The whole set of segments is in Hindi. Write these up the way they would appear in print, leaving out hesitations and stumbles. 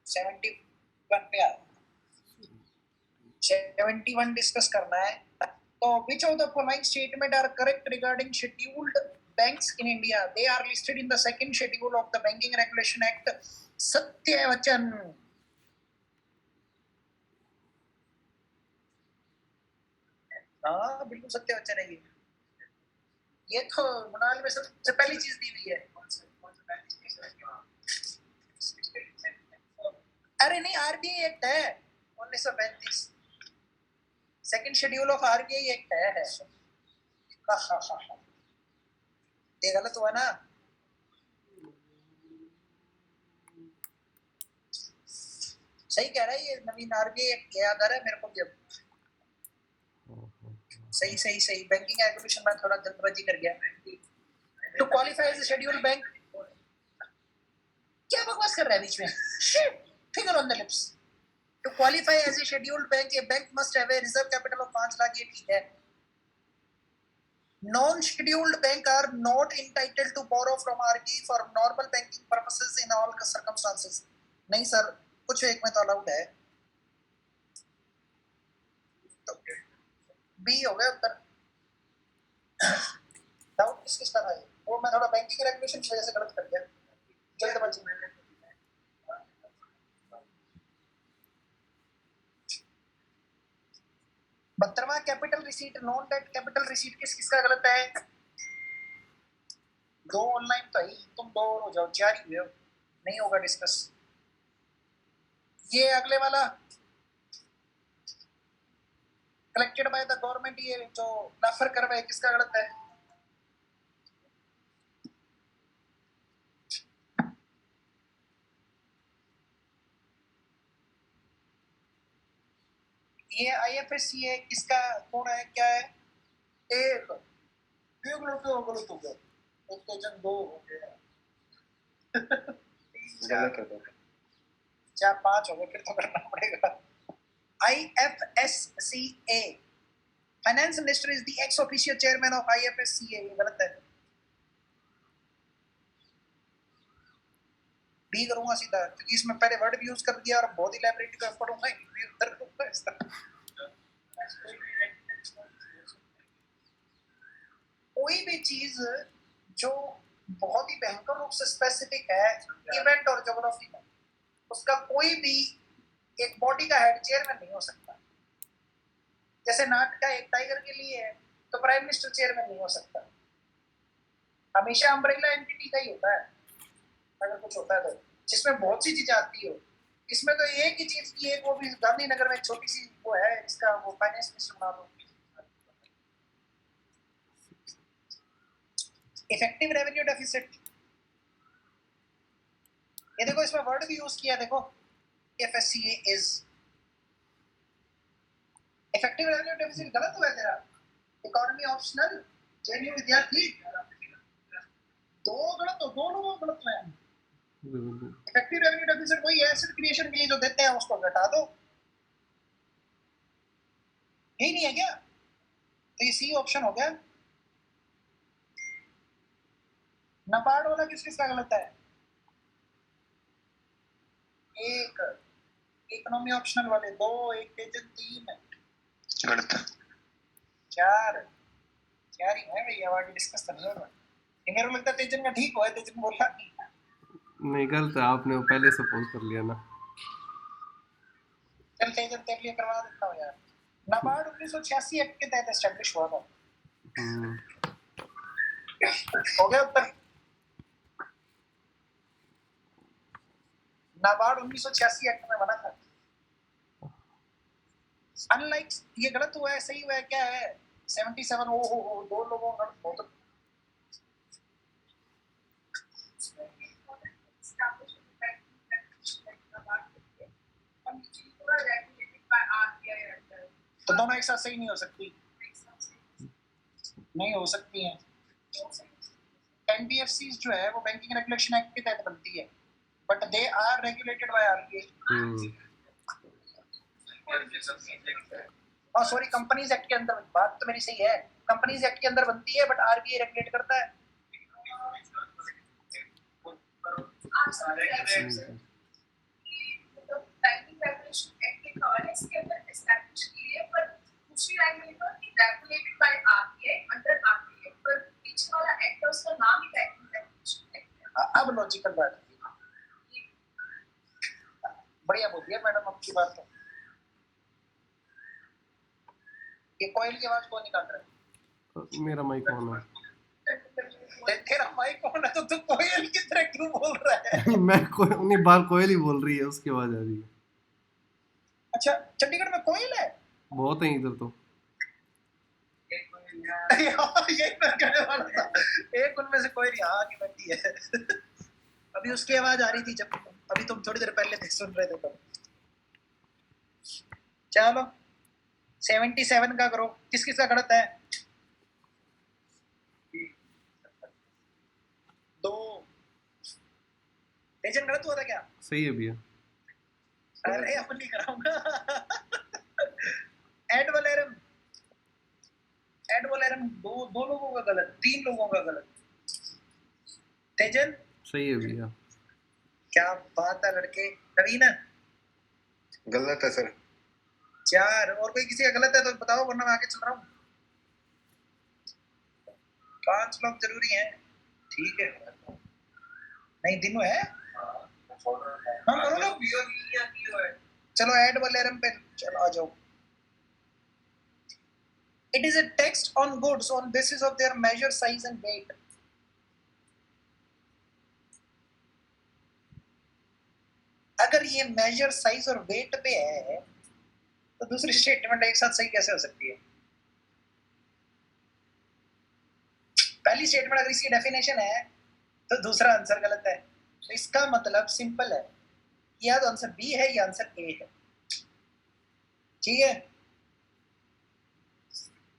71 पे 71 डिस्कस करना है। तो which of the following statement are correct regarding scheduled banks in India? They are listed in the second schedule of the Banking Regulation Act. सत्यवचन। हाँ बिल्कुल सत्यवचन है ये तो मुनाल में सबसे पहली चीज दी हुई है। अरे नहीं, आरबीआई एक्ट है 1935, second schedule of RBI act है। ये गलत हुआ ना? सही कह रहा है ये नवीन, आरबीआई एक्ट याद आ रहा है मेरे को जब। सही सही सही, बैंकिंग रेगुलेशन में थोड़ा जल्दबाजी कर गया। To qualify as a scheduled bank, क्या बकवास कर रहा है बीच में? Finger on the lips. To qualify as a scheduled bank, a bank must have a reserve capital of 5 lakh, ये ठीक है। Non-scheduled bank are not entitled to borrow from RBI for normal banking purposes in all circumstances. नहीं सर, कुछ एक में तो अलाउड है। तो बी हो गया उत्तर। डाउट किसका था ये? वो मैं थोड़ा बैंकिंग रेगुलेशन की वजह से गलत कर गया, जल्दबाजी में। 72वां capital receipt, non debt capital receipt किसका गलत है? 2 ऑनलाइन तो ही, तुम 2 और हो जाओ, 4 ही हुए हो, नहीं होगा डिस्कस। ये अगले वाला कलेक्टेड बाय द गवर्नमेंट, ये जो लाफर कर रहे हैं, किसका गलत है? ये आईएफएससी किसका कौन है, क्या है? एक गलत हो गया, एक तो जन 2 हो गया, 4 5 हो गए, फिर तो करना पड़ेगा। IFSCA, finance minister is the x official chairman of IFSCA, ये गलत है। बी करूंगा सीधा, क्योंकि इसमें पहले वर्ड भी यूज कर दिया और बहुत ही लाइब्रेरी का एफर्ट होगा, भी उत्तर दूंगा इसका। कोई भी चीज जो बहुत ही भयंकर रूप से स्पेसिफिक है, इवेंट और ज्योग्राफी में, उसका कोई भी एक बॉडी का हेड चेयरमैन नहीं हो सकता। जैसे नाट का एक टाइगर के लिए है, तो प्राइम मिनिस्टर चेयरमैन नहीं हो सकता। हमेशा अम्ब्रेला एंटिटी का ही होता है अगर कुछ होता है तो, जिसमें बहुत सी चीजें आती हो। इसमें तो एक ही चीज की, एक वो भी गांधीनगर में एक छोटी सी वो है, इसका वो फाइनेंस मिनिस्टर बना दो। इफेक्टिव रेवेन्यू डेफिसिट, ये देखो इसमें वर्ड भी यूज किया, देखो FSCA is effective revenue deficit, गलत हुआ है तेरा। इकोनॉमी ऑप्शनल, जेएनयू विद्यार्थी, 2 गलत हो, 2 लोगों को गलत हुआ है। इफेक्टिव रेवेन्यू डेफिसिट वही है एसेट क्रिएशन के लिए जो देते हैं उसको घटा दो, यही नहीं है क्या? तो ये सी ऑप्शन हो गया। नबार्ड वाला किस किसका गलत है? एक, इकोनॉमी ऑप्शनल वाले 2, एक तेजन 3 गलत, 4 ही है भैया, आगे डिस्कस कर रहे हो। ये मेरे को लगता है तेजन का ठीक हुआ है, तेजन बोला नहीं गलत है, आपने पहले सपोज कर लिया ना। चल तेजन तेरे लिए करवा देता हूँ यार। नबार्ड 1986 एक्ट के तहत एस्टैब्लिश हुआ था। हो गया उत्तर। नाबार्ड 1986 एक्ट में बना था। अनलाइक, ये गलत हुआ है, सही हुआ है, क्या है? 77, हो 2 लोगों का बहुत। तो दोनों एक साथ सही नहीं हो सकती, नहीं हो सकती हैं। NBFCs जो है वो बैंकिंग रेगुलेशन एक्ट के तहत बनती है, but they are regulated by RBI। हाँ सॉरी, कंपनीज एक्ट के अंदर, बात तो मेरी सही है, कंपनीज एक्ट के अंदर बनती है, बट RBI रेगुलेट करता है। लॉजिकल बात है। बढ़िया बोल दिया मैडम आपकी बात। तो ये कोयल की आवाज कौन निकाल रहा है? मेरा माइक ऑन है। तेरा माइक ऑन है तो तू कोयल की तरह क्यों बोल रहा है? मैं नहीं, बाहर कोयल ही बोल रही है, उसकी आवाज आ रही है। अच्छा, चंडीगढ़ में कोयल है? बहुत है इधर तो। यार ये मैं कहने वाला था, एक उनमें से कोयल यहाँ आके बैठी है। अभी उसकी आवाज आ रही थी जब अभी तुम थोड़ी देर पहले थे सुन रहे थे तो। चलो 77 का करो, किस किस का गलत है? 2 टेंशन गलत हुआ था क्या? सही है भैया। अरे अब नहीं कराऊंगा। एड वलेरम दो लोगों का गलत, 3 लोगों का गलत। तेजन सही है भैया। क्या बात है लड़के। नवीन गलत है सर। 4 और कोई किसी का गलत है तो बताओ वरना मैं आगे चल रहा हूँ। 5 लोग जरूरी हैं। ठीक है नहीं दिनों है। हाँ करो ना। चलो एड वलेरम पे चलो आ जाओ। It is a text on goods on basis of their measure, size and weight. अगर ये मेजर, साइज और वेट पे है तो दूसरी स्टेटमेंट एक साथ सही कैसे हो सकती है? पहली स्टेटमेंट अगर इसकी डेफिनेशन है तो दूसरा आंसर गलत है। तो इसका मतलब सिंपल है, या तो आंसर बी है या आंसर ए है। ठीक है,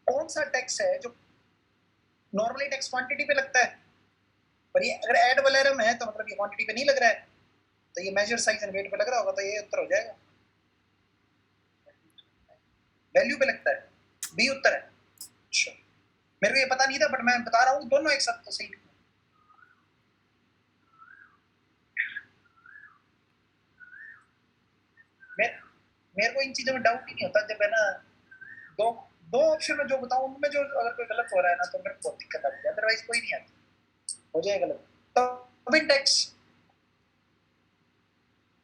कौन सा टैक्स है जो नॉर्मली टैक्स क्वांटिटी पे लगता है, और ये अगर एड वलेरम है तो मतलब ये क्वांटिटी पे नहीं लग रहा है, तो ये मेजर, साइज एंड वेट पे लग रहा होगा, तो ये उत्तर हो जाएगा। वैल्यू पे लगता है, बी उत्तर है। अच्छा, मेरे को ये पता नहीं था बट मैं बता रहा हूँ दोनों एक साथ तो सही। मेरे को इन चीजों में डाउट ही नहीं होता जब है ना दो दो ऑप्शन में जो बताऊं उनमें जो अगर कोई गलत हो रहा है ना तो मेरे को बहुत दिक्कत आती है, अदरवाइज कोई नहीं आती, हो जाए गलत। तो अभी टैक्स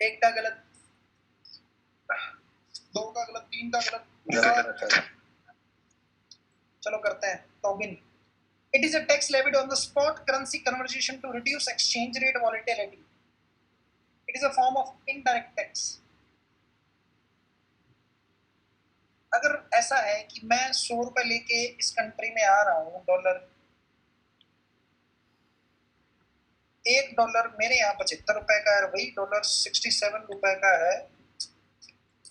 एक का गलत, 2 का गलत, 3 का गलत। चलो करते हैं Tobin. It is a tax levied on the spot currency conversion to reduce exchange rate volatility. It is a form of indirect tax. अगर ऐसा है कि मैं 100 रुपए लेके इस कंट्री में आ रहा हूँ, डॉलर, $1 मेरे यहाँ 75 रुपए का है, वही डॉलर 67 रुपए का है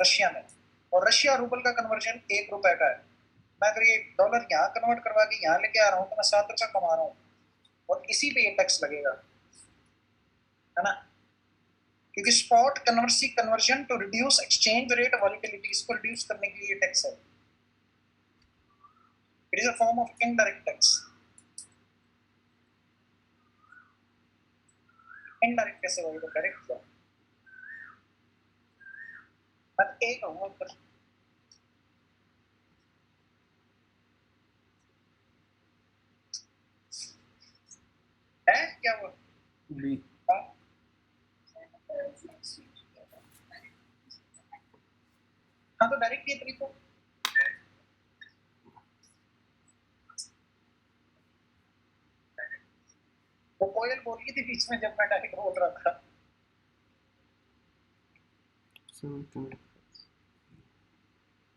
रशिया में, और रशिया रूबल का कन्वर्जन 1 रुपए का है। मैं अगर ये डॉलर यहाँ कन्वर्ट करवा के यहाँ लेके आ रहा हूँ तो मैं 7 रुपए कमा रहा हूँ, और इसी पे ये टैक्स लगेगा, है ना? क्योंकि स्पॉट कन्वर्सी conversion to reduce exchange rate volatility, इसको रिड्यूस करने के लिए टैक्स है। It is a form of indirect tax. Indirect कैसे होगा? तो डायरेक्ट होगा। मैं एक कहूँगा ऊपर है क्या वो बी। हाँ तो डायरेक्ट ये तरीका वो कोयल बोल रही थी बीच में जब मैं डायरेक्ट बोल रहा था।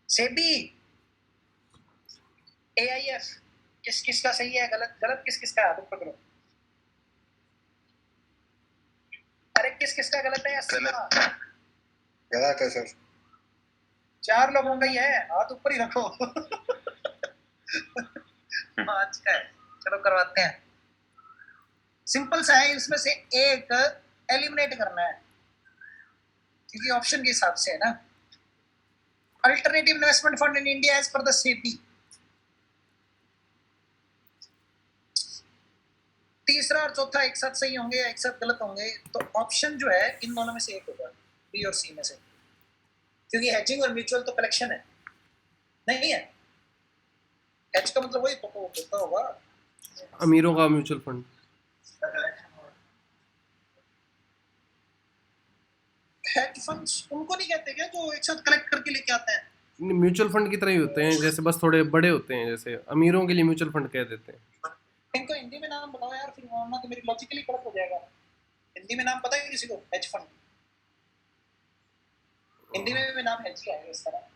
सेबी, एआईएफ, किस किस का सही है? गलत गलत किस किस का? हाथ पकड़ो। अरे किस किस का गलत है? गलत है सर। 4 लोगों का ही है, हाथ ऊपर ही रखो। 5 का है। चलो करवाते हैं, सिंपल सा है, इसमें से एक एलिमिनेट करना है क्योंकि ऑप्शन के हिसाब से है ना। Alternative investment fund in India as per the SEBI. तीसरा और चौथा एक साथ सही होंगे या एक साथ गलत होंगे, तो ऑप्शन जो है इन दोनों में से एक होगा, बी और सी में से, क्योंकि हेजिंग और म्यूचुअल तो कलेक्शन है नहीं है। हेज का मतलब वही होता होगा, अमीरों का म्यूचुअल फंड। हेज फंड्स उनको नहीं कहते क्या जो एक साथ कलेक्ट करके लेके आते हैं? म्यूचुअल फंड की तरह ही होते हैं, जैसे बस थोड़े बड़े होते हैं, जैसे अमीरों के लिए म्यूचुअल फंड कह देते हैं। इनको हिंदी में नाम बताओ यार, फिर वरना तो मेरी लॉजिकली गलत हो जाएगा। हिंदी में नाम पता है किसी को? हेज फंड हिंदी में भी नाम हेज ही आएगा इस तरह।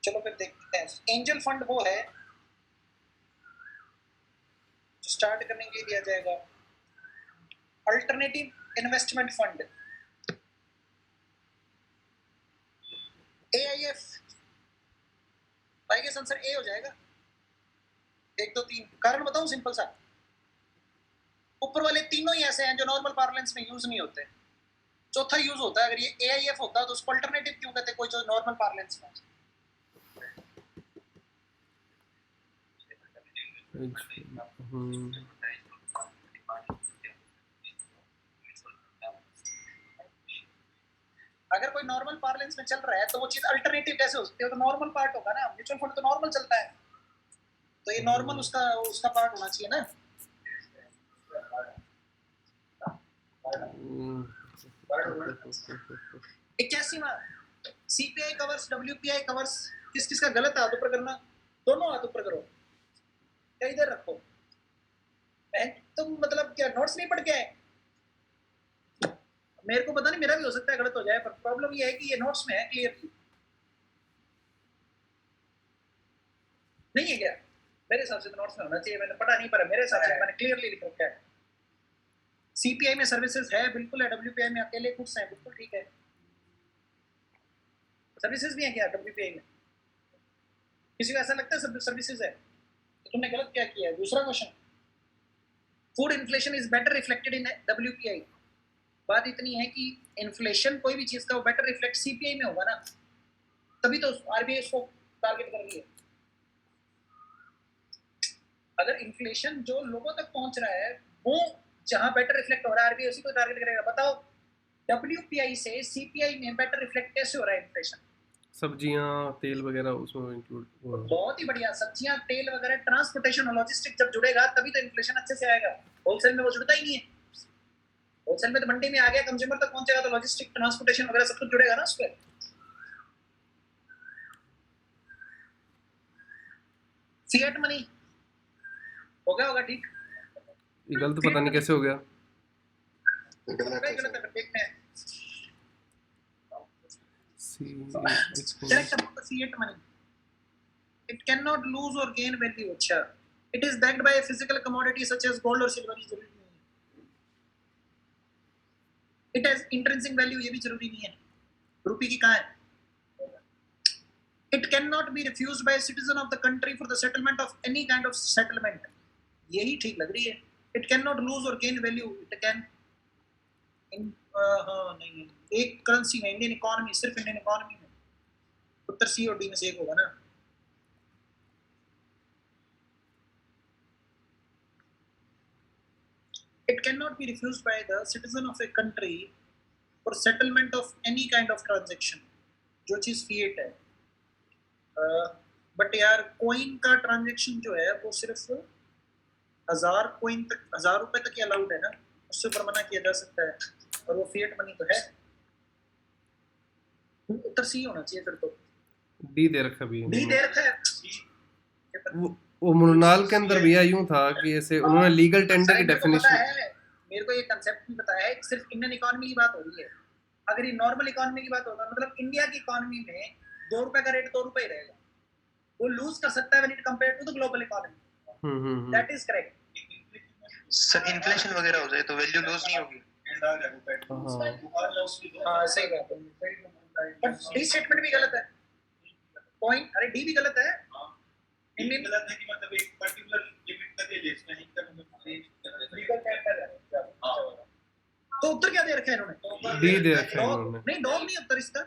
चलो फिर देखते हैं। एंजल फंड वो है जो स्टार्ट करने के लिए दिया जाएगा। Alternative investment fund, AIF, I guess answer A हो जाएगा। 1 2 3 कारण बताऊं सिंपल सा। ऊपर वाले तीनों ही ऐसे हैं जो नॉर्मल पार्लेंस में यूज नहीं होते। चौथा यूज होता है। अगर ये AIF होता तो उसको अल्टरनेटिव क्यों कहते, कोई जो नॉर्मल पार्लेंस में। अगर कोई नॉर्मल पार्लेंस में चल रहा है तो वो चीज अल्टरनेटिव कैसे हो सकती है? तो नॉर्मल पार्ट होगा ना। म्यूचुअल फंड तो नॉर्मल चलता है, तो ये नॉर्मल उसका पार्ट होना चाहिए ना। 81वां CPI कवर्स WPI कवर्स। किस किस का गलत हाथ ऊपर करना, दोनों हाथ ऊपर करो या इधर रखो। तुम मतलब क्या नोट्स नहीं पढ़ के आए? मेरे को पता नहीं, मेरा भी हो सकता है गलत हो जाए, पर प्रॉब्लम ये है कि ये नोट्स में है क्लियरली। नहीं है क्या? मेरे हिसाब से तो नोट्स में होना चाहिए, मैंने पढ़ा नहीं, पर मेरे हिसाब से मैंने क्लियरली लिख रखा है। CPI में सर्विसेज है बिल्कुल है, WPI में अकेले गुड्स हैं, बिल्कुल ठीक है। सर्विसेज भी है क्या WPI में? किसी को ऐसा लगता है सब सर्विसेज है तो तुमने गलत क्या किया है। दूसरा question, food inflation is better reflected in WPI। बात इतनी है कि इन्फ्लेशन कोई भी चीज का वो बेटर रिफ्लेक्ट CPI में होगा ना, तभी तो RBI इसको टारगेट कर रही है। अगर इन्फ्लेशन जो लोगों तक पहुंच रहा है वो जहां बेटर रिफ्लेक्ट हो रहा है, RBI उसी को टारगेट करेगा। बताओ WPI से CPI में बेटर रिफ्लेक्ट कैसे हो रहा है इन्फ्लेशन? सब्जियां, तेल वगैरह उसमें इंक्लूड हो रहा है। बहुत ही बढ़िया। सब्जियां, तेल वगैरह, ट्रांसपोर्टेशन और लॉजिस्टिक जब जुड़ेगा तभी तो इन्फ्लेशन अच्छे से आएगा। होलसेल में वो जुड़ता ही नहीं है। होलसेल में तो मंडी में आ गया, कंज्यूमर तक पहुंचेगा तो लॉजिस्टिक, ट्रांसपोर्टेशन वगैरह सब कुछ जुड़ेगा ना उस पर। फिएट मनी हो गया होगा ठीक? ये गलत पता नहीं कैसे हो गया। गलत है गलत सर। है, देखते हैं। Correct about the fiat money. It cannot lose or gain value. अच्छा, it is backed by a physical commodity such as gold or silver. ये जरूरी नहीं है। It has intrinsic value, ये भी जरूरी नहीं है। रुपये की कहाँ है? It cannot be refused by a citizen of the country for the settlement of any kind of settlement. यही ठीक लग रही है। It cannot lose or gain value. It can हाँ नहीं, एक करेंसी में इंडियन इकोनॉमी, सिर्फ इंडियन इकोनॉमी में उत्तर C और D में से एक होगा ना। It cannot be refused by the citizen of a country for settlement of any kind of transaction, जो चीज fiat है। बट यार कोइन का ट्रांजेक्शन जो है वो सिर्फ 1000 कोइन तक, 1000 रुपए तक ही अलाउड है ना, उससे ऊपर मना किया जा सकता है, और वो फिएट मनी तो है। उत्तर सी होना चाहिए फिर तो। डी दे रखा भी डी दे रखा है। वो मुनाल के अंदर भी यूं था कि ऐसे उन्होंने लीगल टेंडर की डेफिनेशन, मेरे को ये कांसेप्ट भी पता है, सिर्फ इंडियन इकोनॉमी की बात हो रही है। अगर ये नॉर्मल इकोनॉमी की बात होता, मतलब इंडिया की इकोनॉमी में 2 रुपए का रेट 2 रुपए ही रहेगा, वो लूज कर सकता है when it compared to the global economy. That is correct. Sir inflation वगैरह हो जाए तो वैल्यू लूज नहीं होगी। हां सही बात है, बट डी स्टेटमेंट भी गलत है। पॉइंट, अरे डी भी गलत है। इंडियन गलत है कि मतलब एक पर्टिकुलर लिमिट तक है, इसमें नहीं कर लीगल टेंडर है। तो उत्तर क्या दे रखा है इन्होंने? डी दे रखा है इन्होंने। नहीं, डॉग नहीं उत्तर इसका।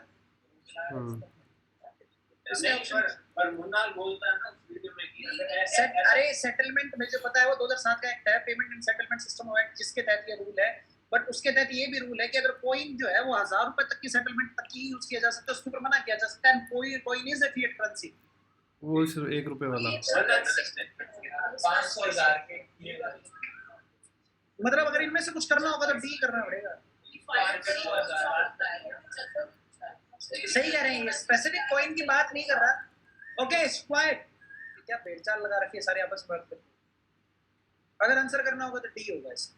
पर मुन्नाल बोलता है ना उस वीडियो में कि अरे सेटलमेंट मुझे पता है, वो 2007 का एक्ट है, payment and settlement system act, जिसके तहत ये रूल है। बट उसके तहत ये भी रूल है कि अगर कोइन जो है वो 1000 रुपए तक की सेटलमेंट तक ही यूज किया जा सकता है, उसके ऊपर मना किया जा सकता है। Coin is a fiat currency. वो सिर्फ 1 रुपए वाला 500,000 के मतलब अगर इनमें से कुछ करना होगा तो डी करना पड़ेगा। सही कह रहे हैं, ये स्पेसिफिक कॉइन की बात नहीं कर रहा। ओके स्क्वायर, क्या पेड़चाल लगा रखी है सारे आपस में बात करते। अगर आंसर करना होगा तो डी होगा इसका।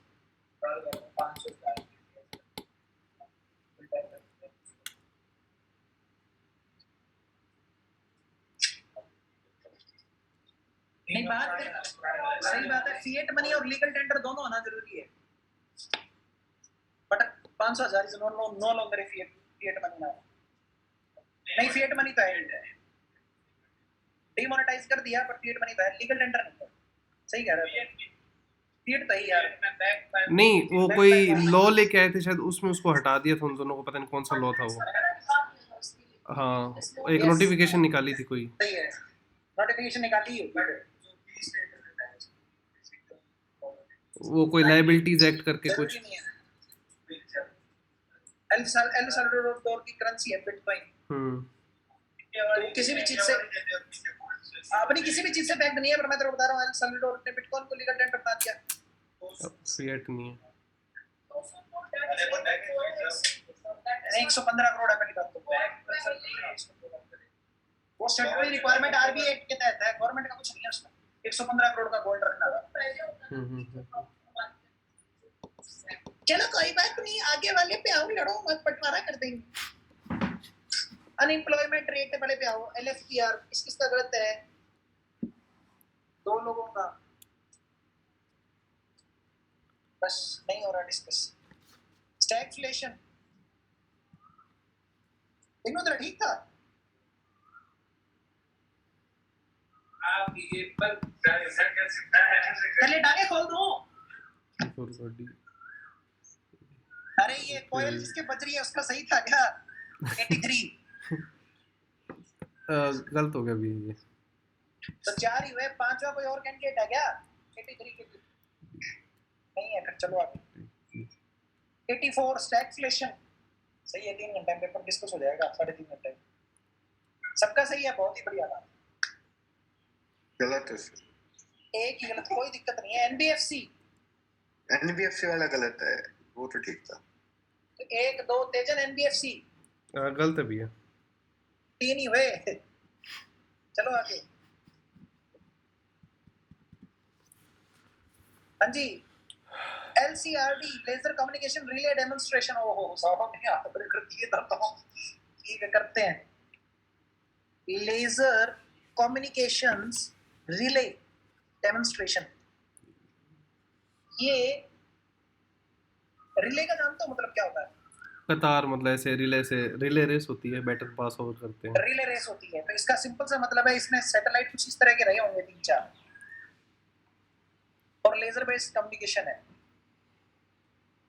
नहीं बात सही बात है, फिएट मनी और लीगल टेंडर दोनों होना जरूरी है, but 500,000 is no longer fiat money ना। नहीं फिएट मनी तो है, डिमोनेटाइज कर दिया पर फिएट मनी तो है, लीगल टेंडर नहीं है। सही कह रहे हो, फिएट तो ही यार। नहीं, वो कोई लॉ लेके आए थे शायद, उसमें उसको हटा दिया था उन दोनों को, पता नहीं कौन सा लॉ था वो। हाँ, एक नोटिफिकेशन निकाली थी कोई। सही है, नोटिफिकेशन निकाली है, वो कोई लायबिलिटीज एक्ट करके कुछ। एल साल्वाडोर की करेंसी है बिटकॉइन। तो किसी भी चीज से अपनी किसी भी चीज से बैक्ड नहीं है, पर मैं तेरे को बता रहा हूँ एल साल्वाडोर ने बिटकॉइन को लीगल टेंडर बना दिया। फिएट नहीं है। नहीं 115 करोड़ है पहली बात तो। वो स्टैट्यूटरी रिक्वायरमेंट आरबीआई के तहत है, गवर्नमेंट का कुछ नहीं है उसमें 115 करोड़ का गोल्ड रखना। चलो कोई बात नहीं, आगे वाले पे आओ, लड़ो मत, बंटवारा कर देंगे। अनएम्प्लॉयमेंट रेट वाले पे आओ, एलएफटीआर किसका गलत है? दो लोगों का, बस नहीं हो रहा डिस्कस। स्टैगफ्लेशन इन्हों तो ठीक था। पहले डाके खोल दो। अरे ये कोयल जिसके बज रही है उसका सही था क्या? 83 गलत हो गया भी ये। तो 4 ही हुए, 5वां कोई और कैंडिडेट है क्या? 83 के नहीं है, फिर चलो आगे। 84 स्टैगफ्लेशन सही है, 3 घंटे में पेपर डिस्कस हो जाएगा, 3.5 घंटे सबका सही है, बहुत ही बढ़िया बात। गलत है सर, एक ही गलत, कोई दिक्कत नहीं है। एनबीएफसी वाला गलत है, वो तो ठीक था। तो 1 2 तेजन एनबीएफसी गलत भी है, 3 ही हुए। चलो आगे। हाँ जी, एलसीआरडी लेजर कम्युनिकेशन रिले डेमोन्स्ट्रेशन। ओहो साहब ने हाथ पर कर दिए था, तो ठीक है करते हैं। लेजर कम्युनिकेशंस रिले डेमोन्स्ट्रेशन, ये रिले का नाम तो मतलब क्या होता है? कतार, मतलब ऐसे रिले से, रिले रेस होती है, बैटल पास ओवर करते हैं, रिले रेस होती है। तो इसका सिंपल सा मतलब है, इसमें सैटेलाइट कुछ इस तरह के रहे होंगे 3-4 और लेजर बेस्ड कम्युनिकेशन है।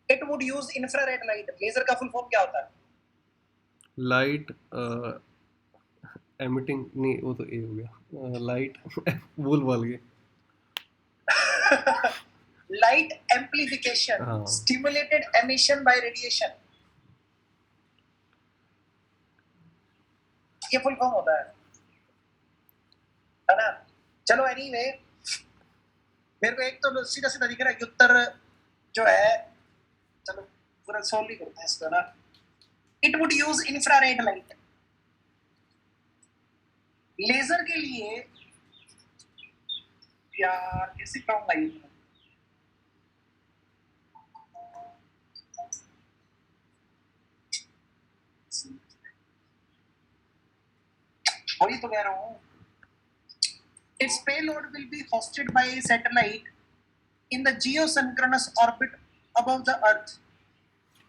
It would use infrared light. Laser का फुल फॉर्म क्या होता है? लाइट एमिटिंग, नहीं वो तो ए हो गया, लाइट बोल गए। Light amplification, stimulated emission by radiation, ये फुल फॉर्म होता है ना? चलो एनीवे, मेरे को एक तो सीधा सीधा दिख रहा है कि उत्तर जो है, चलो पूरा सॉल्व ही करते हैं इसको ना। It would use infrared light. Laser के लिए यार कैसे कहूंगा ये, वही तो कह रहा हूँ। Its payload will be hosted by a satellite in the geosynchronous orbit above the Earth.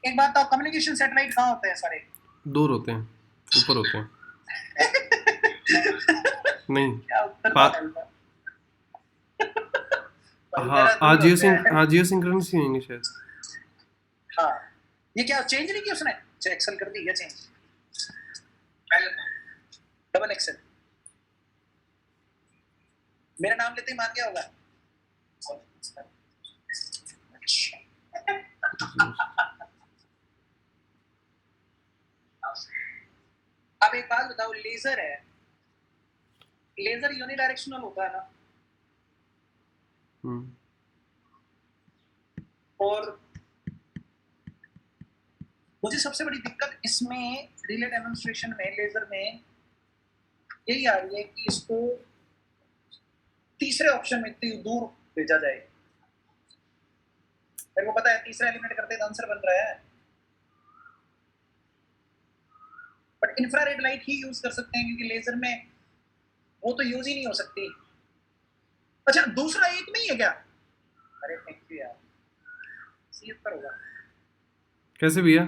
एक बात तो, कम्युनिकेशन सैटेलाइट कहाँ होते हैं सारे? दूर होते हैं, ऊपर होते हैं। नहीं, क्या उत्तर बदलता? हाँ जियोसिंक्रोनस ही होंगे शायद। हाँ, ये क्या चेंज नहीं किया उसने? एक्सेल कर दी, ये चेंज डबल एक्सेल। मेरा नाम लेते ही मान गया होगा। अब एक बात बताओ, लेजर है, लेजर यूनिडायरेक्शनल होता है ना? और मुझे सबसे बड़ी दिक्कत इसमें रिले डेमोन्स्ट्रेशन में लेजर में यही आ रही है कि इसको तीसरे ऑप्शन में इतनी दूर भेजा जाए। मेरे को पता है तीसरा एलिमिनेट करते तो आंसर बन रहा है, but infrared light he use कर सकते हैं क्योंकि लेजर में वो तो यूज ही नहीं हो सकती। अच्छा दूसरा एक में ही है क्या? अरे थैंक यू यार, सी पर होगा। कैसे भैया?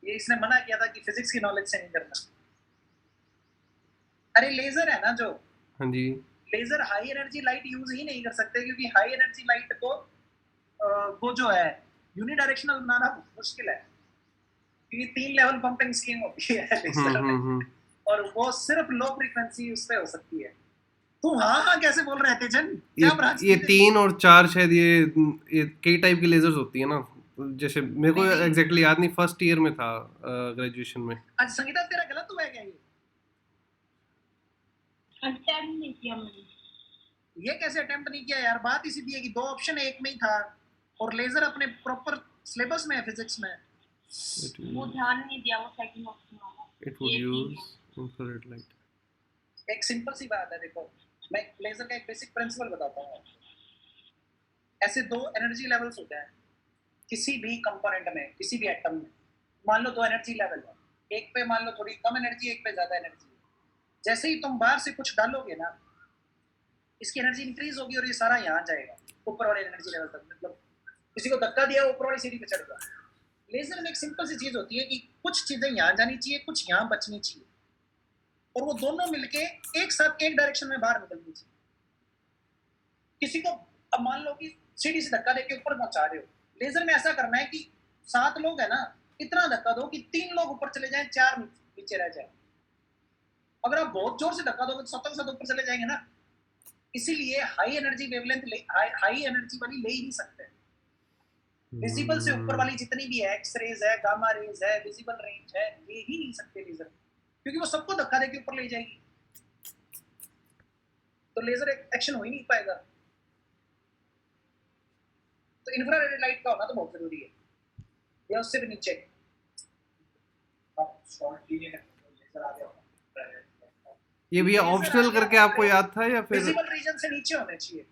ये इसने मना किया था कि फिजिक्स की नॉलेज से नहीं करना। अरे लेजर है ना जो, हाँ जी, laser high energy light use ही नहीं कर सकते क्योंकि हाई एनर्जी लाइट को वो जो है यूनिडायरेक्शनल बनाना मुश्किल है क्योंकि 3 लेवल पंपिंग स्कीम होती है लेजर में, और वो सिर्फ लो फ्रीक्वेंसी उस पे हो सकती है। तू हाँ कैसे बोल रहे थे जन? क्या ब्रांच? ये 3 और 4 शायद ये कई टाइप की लेजर्स होती है ना, जैसे मेरे को नहीं। एग्जैक्टली याद नहीं, फर्स्ट ईयर में था ग्रेजुएशन में। आज संगीता तेरा गलत हुआ है क्या? ये अटेम्प्ट नहीं किया मैंने। ये कैसे अटेम्प्ट नहीं किया यार? बात ही सीधी है कि 2 ऑप्शन एक में ही था और लेजर अपने प्रॉपर सिलेबस में है फिजिक्स में। वो ध्यान नहीं दिया, वो सेकंड ऑप्शन वाला। It would use infrared light. एक सिंपल सी बात है, देखो मैं लेजर का एक बेसिक प्रिंसिपल बताता हूँ। ऐसे 2 एनर्जी लेवल्स होते हैं किसी भी कंपोनेंट में, किसी भी एटम में। मान लो 2 एनर्जी लेवल है, एक पे मान लो थोड़ी कम एनर्जी, एक पे ज्यादा एनर्जी। जैसे ही तुम बाहर से कुछ डालोगे ना, इसकी एनर्जी इंक्रीज होगी और ये सारा यहाँ जाएगा ऊपर वाले एनर्जी लेवल तक। मतलब किसी को धक्का दिया ऊपर वाली सीढ़ी पे चढ़ गया। लेजर में एक सिंपल सी चीज होती है कि कुछ चीजें यहाँ जानी चाहिए, कुछ यहाँ बचनी चाहिए, और वो दोनों मिलके एक साथ एक डायरेक्शन में बाहर निकलनी चाहिए। किसी को अब मान लो कि सीढ़ी से धक्का देके ऊपर पहुंचा रहे हो, लेजर में ऐसा करना है कि 7 लोग है ना, इतना धक्का दो कि 3 लोग ऊपर चले जाएं, 4 नीचे रह जाए। अगर आप बहुत जोर से धक्का दोगे तो 7 ऊपर चले जाएंगे ना। इसीलिए high energy wavelength high energy वाली ले ही नहीं सकते। विजिबल से ऊपर वाली जितनी भी है, एक्स रेज है, गामा रेज है, विजिबल रेंज है, ले ही नहीं सकते लेजर, क्योंकि वो सबको धक्का देके ऊपर ले जाएगी, तो लेजर एक्शन हो ही नहीं पाएगा। तो इंफ्रारेड लाइट का होना तो बहुत जरूरी है, या उससे भी नीचे। ये भी ऑप्शनल करके आपको याद था या फिर? विजिबल रीजन से नीचे होने चाहिए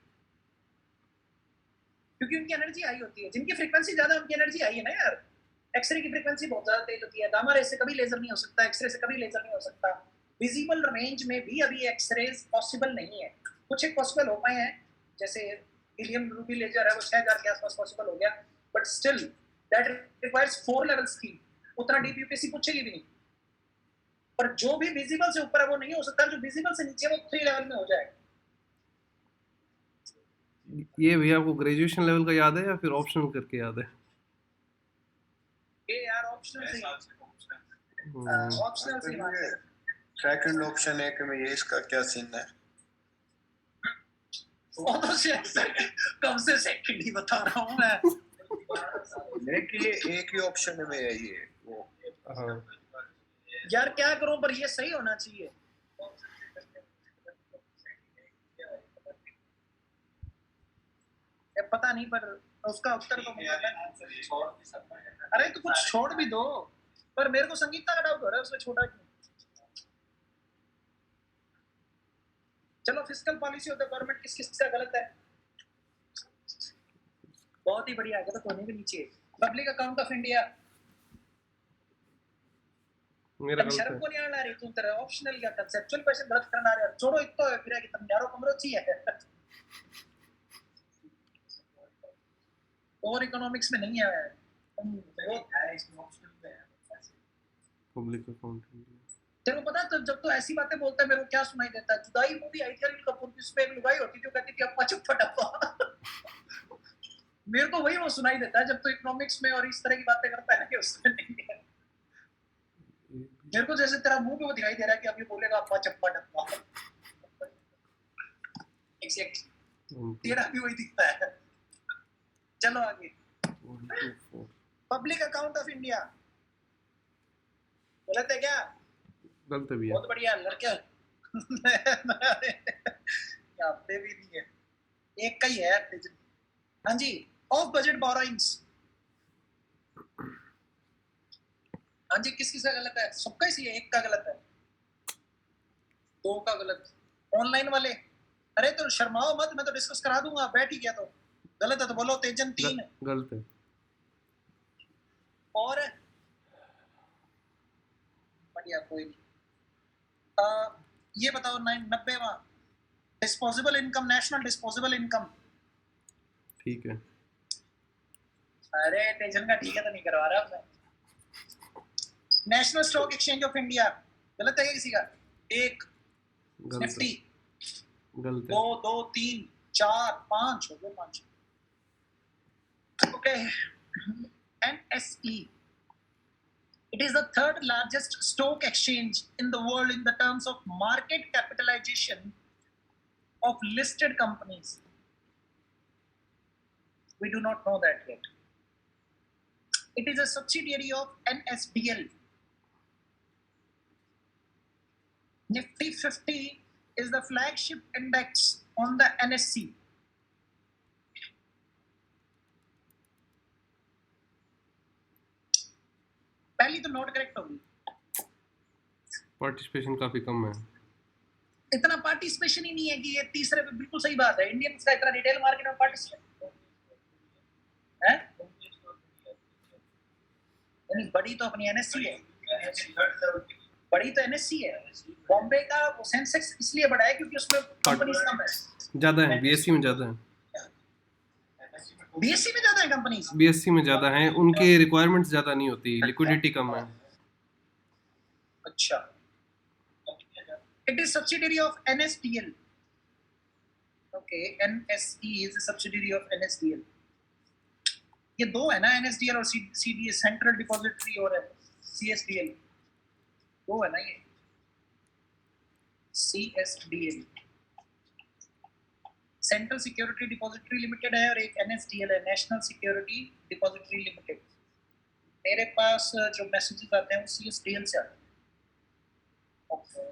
क्योंकि उनकी एनर्जी हाई होती है। जिनकी फ्रीक्वेंसी ज्यादा उनकी एनर्जी हाई है ना यार। एक्सरे की फ्रीक्वेंसी बहुत ज्यादा तेज होती है, गामा रे से कभी लेजर नहीं हो सकता, एक्सरे से कभी लेजर नहीं हो सकता। विजिबल रेंज में भी अभी एक्सरेज पॉसिबल नहीं है। कुछ एक पॉसिबल हो पाए हैं, जैसे हीलियम रूबी लेजर है, वो 6000 के आसपास पॉसिबल हो गया, but still that requires 4 levels की, उतना डीप यूपीएससी पूछेगी भी नहीं। पर जो भी विजिबल से ऊपर है वो नहीं हो सकता, जो विजिबल से नीचे वो 3 लेवल में हो जाएगा। ये भैया आपको ग्रेजुएशन लेवल का याद है या फिर ऑप्शनल करके याद है? ये यार ऑप्शनल से, ऑप्शनल से बात है। सेकंड ऑप्शन है कि मैं ये इसका क्या सीन है? वो तो कब से सेकंड ही बता रहा हूँ मैं। लेकिन ये एक ही ऑप्शन में है ये वो। हाँ यार क्या करूं, पर ये सही होना चाहिए। ये पता नहीं, पर उसका उत्तर तो मुझे अरे तो कुछ छोड़ भी दो, पर मेरे को संगीता का डाउट हो रहा है, उसने छोड़ा क्यों? चलो fiscal policy of the government किस किस का गलत है? बहुत ही बढ़िया है, तो होने के नीचे पब्लिक अकाउंट ऑफ इंडिया मेरा गलत शर्म है। को नहीं आना रही, तुम तेरा ऑप्शनल या कंसेप्चुअल क्वेश्चन गलत करना रहे, छोड़ो इतो है फिर कि तुम यारो कमरो चाहिए और इकोनॉमिक्स में नहीं है, तुम बहुत है इसमें ऑप्शनल में है। पब्लिक अकाउंट तेरे को पता है, तो जब तो ऐसी बातें बोलता है मेरे को क्या सुनाई देता है? जुदाई मूवी आई थी अनिल कपूर की, उसमें एक लुगाई होती जो कहती थी अप्पा चुप्पा डप्पा मेरे को वही वो सुनाई देता है जब तो इकोनॉमिक्स में और इस तरह की बातें करता है ना कि उसमें नहीं है। मेरे को जैसे तेरा मुंह पे वो दिखाई दे रहा है कि अब ये बोलेगा अप्पा चप्पा डप्पा। एग्जैक्ट तेरा भी वही दिखता है। चलो आगे। पब्लिक अकाउंट ऑफ इंडिया गलत है क्या? गलत है भैया। बहुत बढ़िया लड़के हफ्ते भी नहीं है, एक का ही है। हाँ जी, ऑफ बजट बोरोइंग्स। हाँ जी, किस किस का गलत है? सबका ही सही है, एक का गलत है, दो का गलत। ऑनलाइन वाले, अरे तो शर्माओ मत, मैं तो डिस्कस करा दूंगा, बैठ ही गया तो। गलत है तो बोलो। तेजन 3 गलत है। और बढ़िया, कोई नहीं। ये बताओ 90वां, disposable income, national disposable income. ठीक है। अरे तेजन का ठीक है तो नहीं करवा रहा मैं। National stock exchange of India, गलत है क्या किसी का? एक। गलत निफ्टी है। गलत है। 2 2 3 4 5 हो गए, 5। Okay. NSE, it is the third largest stock exchange in the world in the terms of market capitalization of listed companies. We do not know that yet. It is a subsidiary of NSDL. Nifty 50 is the flagship index on the NSE. पहली तो नोट करेक्ट होगी, पार्टिसिपेशन काफी कम है। इतना पार्टिसिपेशन ही नहीं है कि ये तीसरे पे बिल्कुल सही बात है। इंडियन का इतना रिटेल मार्केट में पार्टिसिपेट है, यानी बड़ी तो अपनी एनएससी है, बड़ी तो एनएससी है। बॉम्बे का वो सेंसेक्स इसलिए बड़ा है क्योंकि उसमें कंपनीज कम है, ज्यादा है, बीएससी में ज्यादा है। बीएससी में ज्यादा है कंपनीज, बीएससी में ज्यादा है, उनके रिक्वायरमेंट्स ज्यादा नहीं होती, लिक्विडिटी कम है। अच्छा। It is subsidiary of NSDL. Okay, NSE is a subsidiary of NSDL. ये दो है ना, एनएसडीएल और सीडीएस, सेंट्रल डिपॉजिटरी, और सीएसडीएल, दो है ना ये। सीएसडीएल सेंट्रल सिक्योरिटी डिपॉजिटरी लिमिटेड है, और एक एनएसडीएल है, नेशनल सिक्योरिटी डिपॉजिटरी लिमिटेड। मेरे पास जो मैसेजेस आते हैं वो सीएसडीएल से आते हैं। ओके,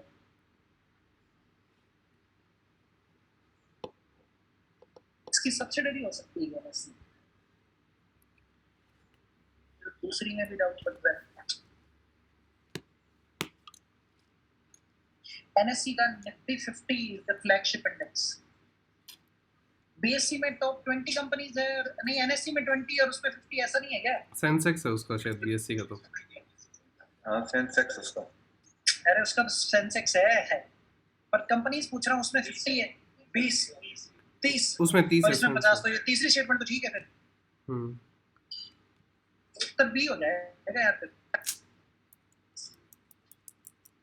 इसकी सब्सिडरी हो सकती है एनएससी, दूसरी में भी डाउट पड़ता है। एनएससी का Nifty 50 is the flagship index. BSc में टॉप 20 कंपनीज है, नहीं एनएससी में 20 और उसमें 50, ऐसा नहीं है क्या? सेंसेक्स है उसका शायद, बीएससी का तो। हाँ सेंसेक्स उसका। अरे उसका तो सेंसेक्स है, पर कंपनीज पूछ रहा हूँ, उसमें 50 है, 20 30, उसमें 30 और है। इसमें 50, तो ये तीसरी स्टेटमेंट तो ठीक है फिर। उत्तर बी हो जाएगा यार फिर।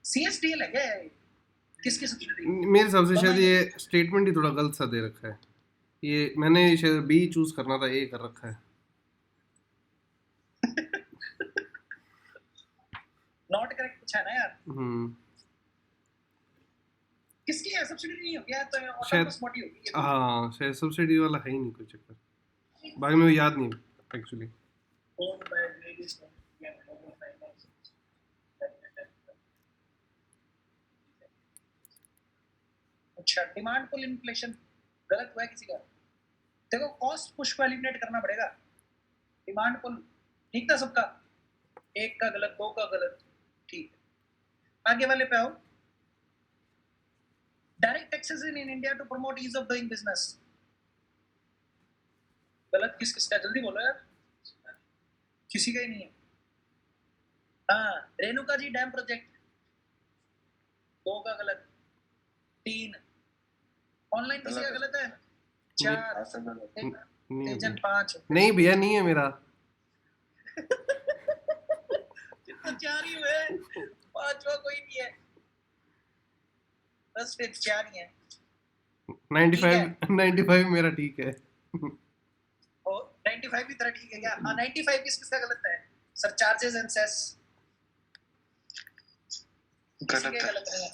सीएसडीएल है क्या? किसकी सब्सिडरी? मेरे हिसाब से शायद ये स्टेटमेंट ही थोड़ा गलत सा दे रखा है। ये मैंने शायद बी चूज करना था, ए कर रखा है। नॉट करेक्ट पूछा ना यार। किसकी है सब्सिडरी? नहीं हो गया तो ऑटोनमस बॉडी होगी। हाँ शायद सब्सिडी वाला है ही नहीं कोई चक्कर, बाकी में याद नहीं एक्चुअली। अच्छा, डिमांड पुल इन्फ्लेशन गलत हुआ है किसी का? देखो, कॉस्ट पुश को एलिमिनेट करना पड़ेगा। डिमांड पुल ठीक था सबका, एक का गलत, दो का गलत, ठीक है। आगे वाले पे आओ। Direct taxes in India to promote ease of doing business, गलत किस किसका? जल्दी बोलो यार, किसी का ही नहीं है। हाँ, रेणुका जी डैम प्रोजेक्ट, दो का गलत, 3। ऑनलाइन किसी का गलत है, 4। तेजन 5। नहीं भैया, नहीं है मेरा। तो 4 ही हुए, 5वां कोई नहीं है, बस फिर 4 ही है। 95 मेरा ठीक है। और 95 भी तेरा ठीक है क्या? हाँ, 95 किसका गलत है? सर चार्जेस एंड सेस गलत है,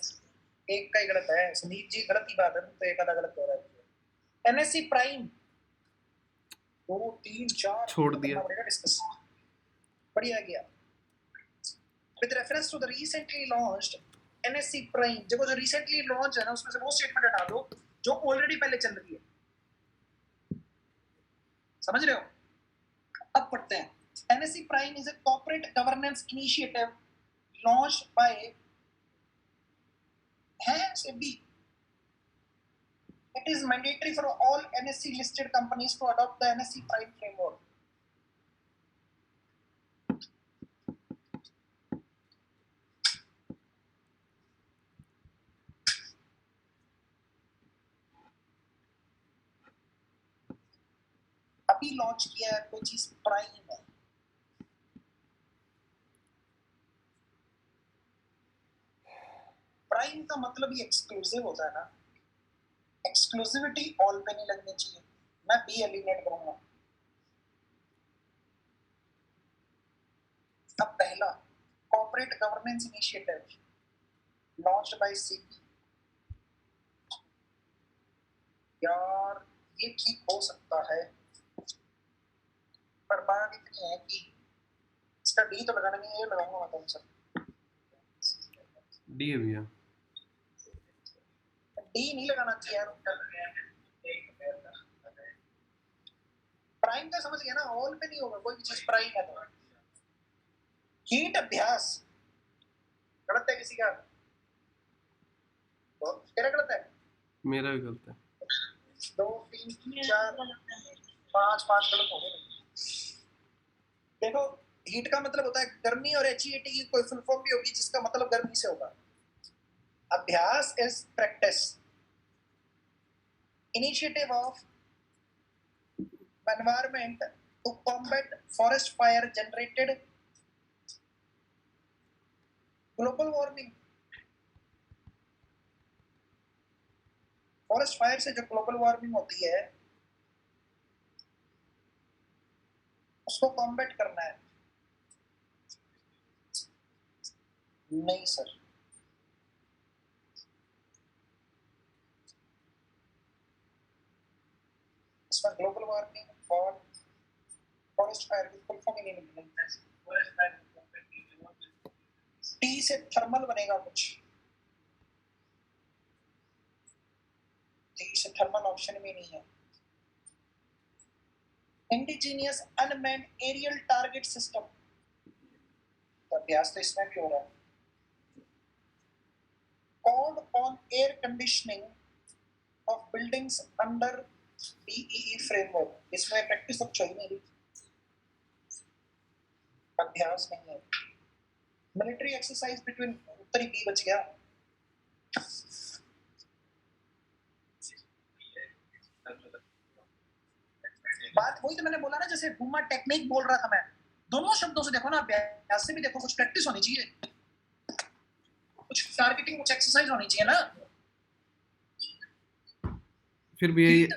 एक का ही गलत है। संदीप जी गलत ही बात है, तो एक आधा गलत हो रहा है। एनएससी प्राइम 2 3 4 छोड़ दिया, डिस्कस बढ़िया गया। With reference to the recently launched NSC prime, देखो जो रिसेंटली लॉन्च है ना, उसमें से वो स्टेटमेंट हटा दो जो ऑलरेडी पहले चल रही है। समझ रहे हो? अब पढ़ते हैं। NSE Prime is a corporate governance initiative launched by SEBI. It is mandatory for all NSE listed companies to adopt the NSE Prime framework. अभी लॉन्च किया है कोई चीज प्राइम है। प्राइम का मतलब ये एक्सक्लूसिव होता है ना, एक्सक्लूसिविटी ऑल पे नहीं लगनी चाहिए। मैं बी एलिमिनेट करूंगा। अब पहला corporate governance initiative launched by CB. यार ये ठीक हो सकता है, पर बात इतनी है कि इसका डी तो लगाना नहीं है, ये लगाऊंगा मैं कौन सा डी है भैया। डी नहीं लगाना चाहिए यार। प्राइम का समझ गया ना, ऑल पे नहीं होगा कोई भी चीज प्राइम है तो। हीट अभ्यास गलत है किसी का? तो तेरा गलत है? मेरा भी गलत है। 2 3 4 5 गलत हो गए। देखो हीट का मतलब होता है गर्मी, और HEAT की कोई फुल फॉर्म भी होगी जिसका मतलब गर्मी से होगा। अभ्यास is practice, initiative of environment to combat forest fire generated global warming. Forest fire से जो ग्लोबल वार्मिंग होती है उसको कॉम्बैट करना है। नहीं सर, इसमें ग्लोबल वार्मिंग और फॉरेस्ट फायर की फुल फॉर्म ही नहीं मिलेगी। टी से थर्मल बनेगा कुछ, टी से थर्मल ऑप्शन में नहीं है। Indigenous unmanned aerial target system, तो अभ्यास तो इसमें भी हो रहा है। Code on air conditioning of buildings under BEE framework, इसमें प्रैक्टिस अब चाहिए नहीं, अभ्यास नहीं है। मिलिट्री एक्सरसाइज बिटवीन, उत्तरी बी बच गया। बात वही तो मैंने बोला ना, जैसे हुमा टेक्निक बोल रहा था मैं, दोनों शब्दों से देखो ना, अभ्यास से भी देखो, कुछ प्रैक्टिस होनी चाहिए, कुछ टारगेटिंग, कुछ एक्सरसाइज होनी चाहिए ना। फिर भैया ये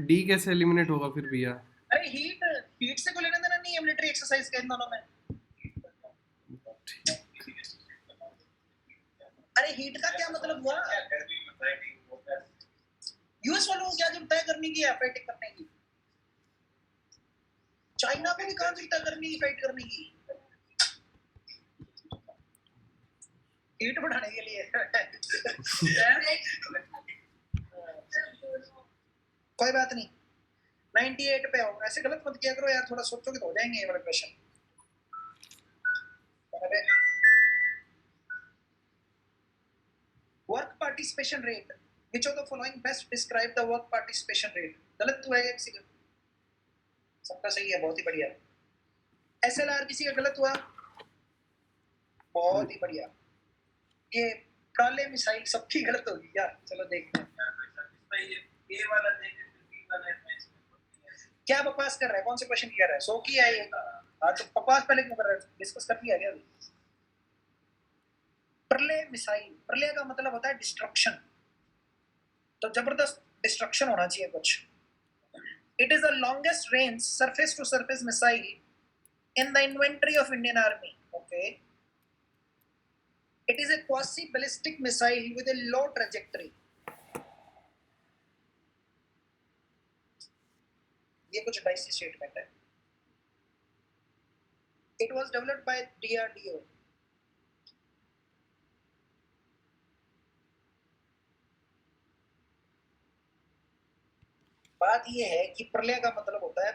डी कैसे एलिमिनेट होगा फिर भैया? अरे हीट, हीट से कोई लेना देना नहीं है मिलिट्री एक्सरसाइज के इन दोनों में। अरे हीट का क्या मतलब हुआ? यूएस वालों को क्या जरूरत है गर्मी की फाइटिंग करने की? चाइना को भी कहाँ जरूरत है गर्मी की फाइट करने की? हीट बढ़ाने के लिए। कोई बात नहीं, 98 पे हो। ऐसे गलत मत किया करो यार, थोड़ा सोचोगे तो हो जाएंगे ये वाले question. Work participation rate, which of the following best describe the work participation rate? गलत तो है किसी का? सबका सही है, बहुत ही बढ़िया। SLR किसी का गलत हुआ? बहुत ही बढ़िया। ये काले मिसाइल सबकी गलत होगी यार, चलो देखते हैं। क्या बकवास कर रहा है? कौन से क्वेश्चन किया रहा है? 100 की है ये। हाँ तो बकवास पहले क्यों कर रहा है? डिस्कस कर लिया क्या? प्रलय मिसाइल, प्रलय का मतलब होता है डिस्ट्रक्शन, तो जबरदस्त डिस्ट्रक्शन होना चाहिए कुछ। It is the longest range surface to surface missile in the inventory of Indian army. Okay, it is a quasi ballistic missile with a low trajectory. ये कुछ डाइसी स्टेटमेंट है। It was developed by DRDO। बात ये है कि प्रलय का मतलब होता है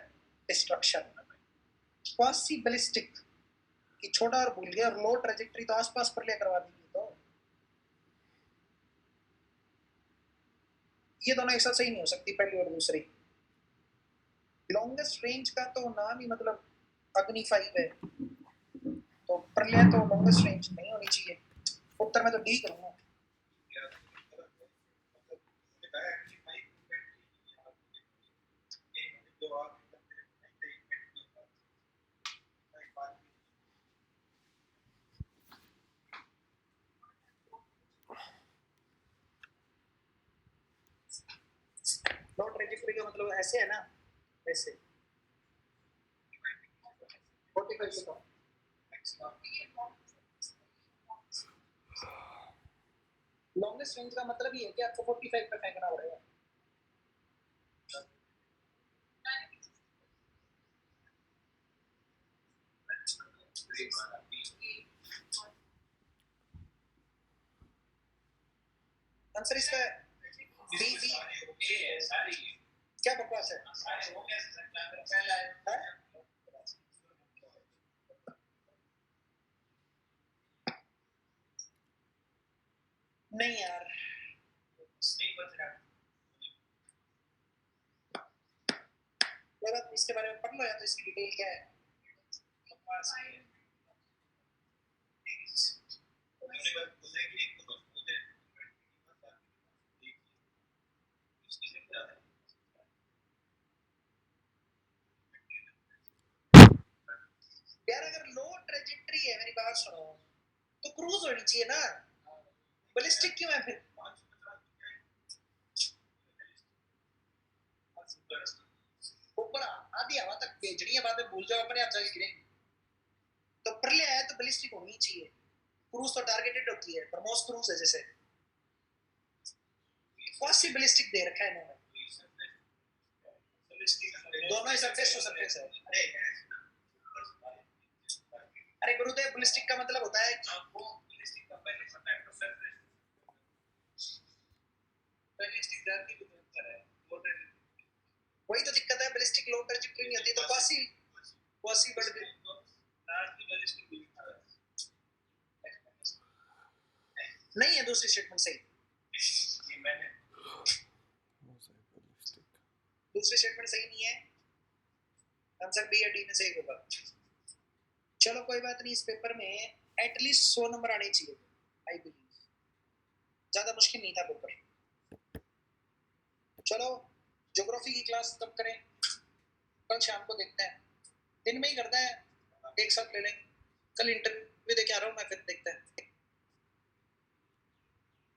डिस्ट्रक्शन। क्वासी बैलिस्टिक कि छोटा और भूल गया, और लो ट्रेजेक्टरी तो आसपास पर ले करवा देंगे। तो ये दोनों एक साथ सही नहीं हो सकती, पहली और दूसरी। लॉन्गेस्ट रेंज का तो नाम ही मतलब अग्नि 5 है, तो प्रलय तो लॉन्गेस्ट रेंज नहीं होनी चाहिए। उत्तर में तो डी करूंगा। लो ट्रेजेक्टरी का मतलब ऐसे है ना, ऐसे 45 से कम। लॉन्गेस्ट रेंज का मतलब ये है कि आपको 45 पे फेंकना पड़ेगा। आंसर इसका बी बी। क्या बकवास है? हाँ? नहीं यार, कोई बात इसके बारे में पढ़ लो, या तो इसकी डिटेल क्या है। यार अगर लो ट्रेजेक्टरी है, मेरी बात सुनो, तो क्रूज होनी चाहिए ना, बैलिस्टिक क्यों है फिर? ऊपर आधी हवा तक भेजनी है, बाद में भूल जाओ, अपने आप जाके गिरेंगे। तो प्रलय है तो बैलिस्टिक होनी चाहिए। क्रूज तो टारगेटेड होती है, ब्रह्मोस क्रूज है जैसे। क्वासी बैलिस्टिक दे रखा है इन्होंने, दोनों ही सरफेस टू सरफेस है। अरे गुरुदेव, बैलिस्टिक का मतलब होता है कि वही तो दिक्कत है, बैलिस्टिक लो ट्रेजेक्टरी नहीं होती, तो क्वासी क्वासी बढ़ गई। नहीं है दूसरी स्टेटमेंट सही, दूसरी स्टेटमेंट सही नहीं है। आंसर बी या डी में सही होगा। चलो कोई बात नहीं, इस पेपर में एटलीस्ट 100 नंबर आने चाहिए, आई बिलीव। ज्यादा मुश्किल नहीं था पेपर। चलो ज्योग्राफी की क्लास कब करें? कल शाम को देखते हैं, दिन में ही करते हैं, एक साथ ले लेंगे। कल इंटरव्यू दे के आ रहा हूँ मैं, फिर देखते हैं।